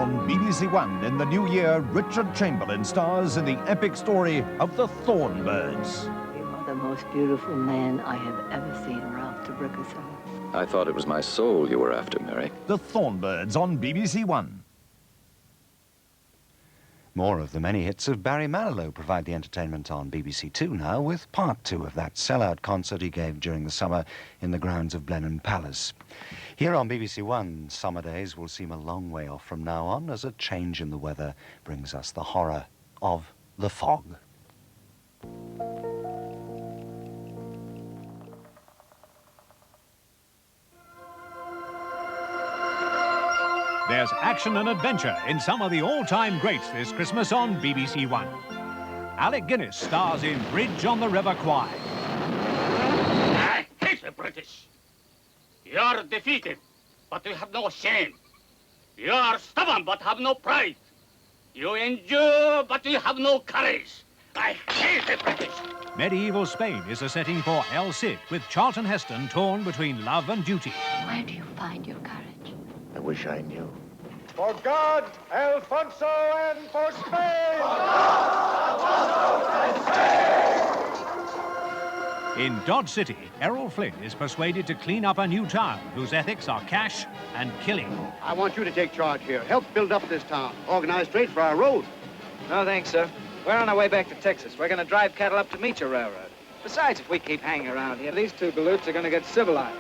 On BBC One in the new year, Richard Chamberlain stars in the epic story of the Thornbirds. You are the most beautiful man I have ever seen, Ralph de Brickasson. I thought it was my soul you were after, Mary. The Thornbirds on BBC One. More of the many hits of Barry Manilow provide the entertainment on BBC Two now, with part two of that sellout concert he gave during the summer in the grounds of Blenheim Palace. Here on BBC One, summer days will seem a long way off from now on as a change in the weather brings us the horror of the fog. There's action and adventure in some of the all-time greats this Christmas on BBC One. Alec Guinness stars in Bridge on the River Kwai. I hate the British. You are defeated, but you have no shame. You are stubborn, but have no pride. You endure, but you have no courage. I hate the British. Medieval Spain is a setting for El Cid, with Charlton Heston torn between love and duty. Where do you find your courage? I wish I knew. For God, Alfonso, and for Spain! For God, Alfonso, and Spain! In Dodge City, Errol Flynn is persuaded to clean up a new town whose ethics are cash and killing. I want you to take charge here. Help build up this town. Organize trade for our road. No, thanks, sir. We're on our way back to Texas. We're going to drive cattle up to meet your railroad. Besides, if we keep hanging around here, these two galoots are going to get civilized.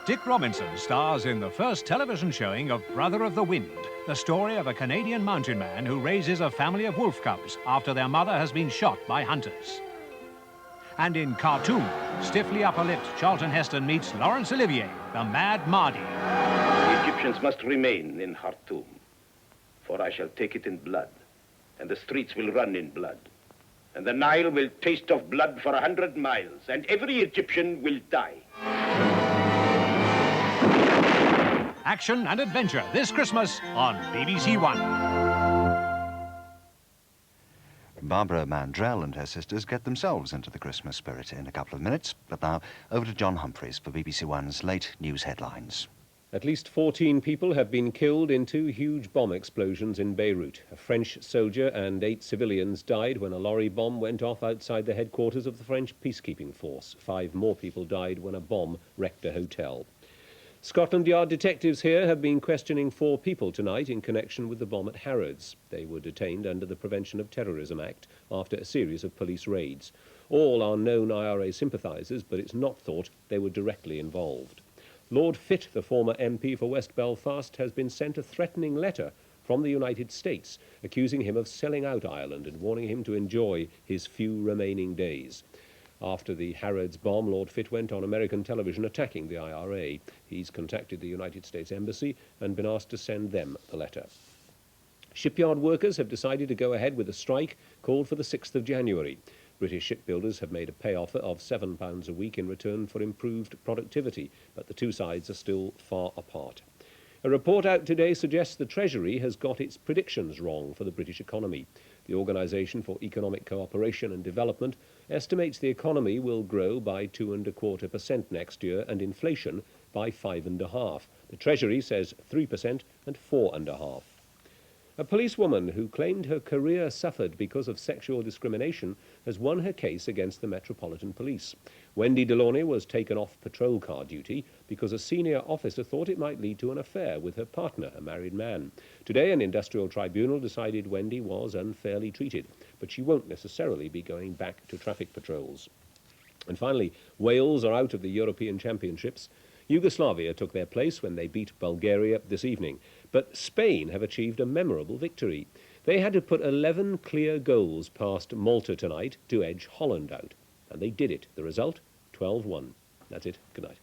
Dick Robinson stars in the first television showing of Brother of the Wind, the story of a Canadian mountain man who raises a family of wolf cubs after their mother has been shot by hunters. And in Khartoum, stiffly upper-lipped Charlton Heston meets Laurence Olivier, the Mad Mahdi. The Egyptians must remain in Khartoum, for I shall take it in blood, and the streets will run in blood, and the Nile will taste of blood for 100 miles, and every Egyptian will die. Action and adventure this Christmas on BBC One. Barbara Mandrell and her sisters get themselves into the Christmas spirit in a couple of minutes. But now, over to John Humphreys for BBC One's late news headlines. At least 14 people have been killed in two huge bomb explosions in Beirut. A French soldier and 8 civilians died when a lorry bomb went off outside the headquarters of the French peacekeeping force. 5 more people died when a bomb wrecked a hotel. Scotland Yard detectives here have been questioning 4 people tonight in connection with the bomb at Harrods. They were detained under the Prevention of Terrorism Act after a series of police raids. All are known IRA sympathisers, but it's not thought they were directly involved. Lord Fitt, the former MP for West Belfast, has been sent a threatening letter from the United States, accusing him of selling out Ireland and warning him to enjoy his few remaining days. After the Harrods bomb, Lord Fitt went on American television attacking the IRA. He's contacted the United States Embassy and been asked to send them the letter. Shipyard workers have decided to go ahead with a strike called for the 6th of January. British shipbuilders have made a pay offer of £7 a week in return for improved productivity, but the two sides are still far apart. A report out today suggests the Treasury has got its predictions wrong for the British economy. The Organisation for Economic Cooperation and Development estimates the economy will grow by 2.25% next year and inflation by 5.5%. The Treasury says 3% and 4.5%. A policewoman who claimed her career suffered because of sexual discrimination has won her case against the Metropolitan Police. Wendy Delaunay was taken off patrol car duty because a senior officer thought it might lead to an affair with her partner, a married man. Today, an industrial tribunal decided Wendy was unfairly treated, but she won't necessarily be going back to traffic patrols. And finally, Wales are out of the European Championships. Yugoslavia took their place when they beat Bulgaria this evening. But Spain have achieved a memorable victory. They had to put 11 clear goals past Malta tonight to edge Holland out. And they did it. The result, 12-1. That's it. Good night.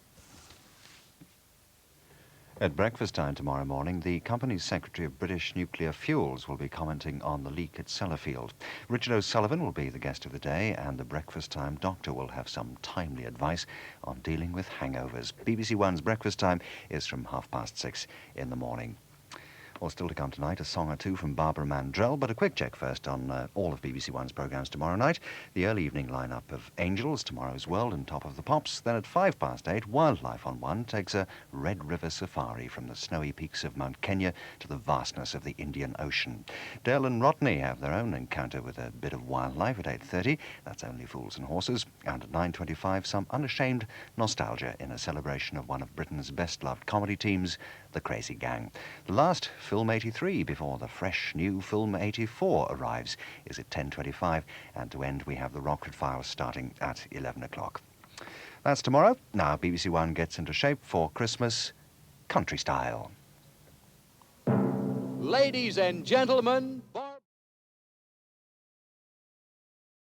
At breakfast time tomorrow morning, the company's Secretary of British Nuclear Fuels will be commenting on the leak at Sellafield. Richard O'Sullivan will be the guest of the day, and the breakfast time doctor will have some timely advice on dealing with hangovers. BBC One's breakfast time is from 6:30 in the morning. Well, still to come tonight, a song or two from Barbara Mandrell, but a quick check first on all of BBC One's programmes tomorrow night. The early evening lineup of Angels, Tomorrow's World and Top of the Pops. Then at 8:05, Wildlife on 1 takes a Red River safari from the snowy peaks of Mount Kenya to the vastness of the Indian Ocean. Dale and Rodney have their own encounter with a bit of wildlife at 8:30. That's Only Fools and Horses. And at 9:25, some unashamed nostalgia in a celebration of one of Britain's best-loved comedy teams, The Crazy Gang. The last, Film 83, before the fresh new Film 84 arrives, is at 10:25, and to end we have the Rockford Files starting at 11 o'clock. That's tomorrow. Now BBC One gets into shape for Christmas country style. Ladies and gentlemen,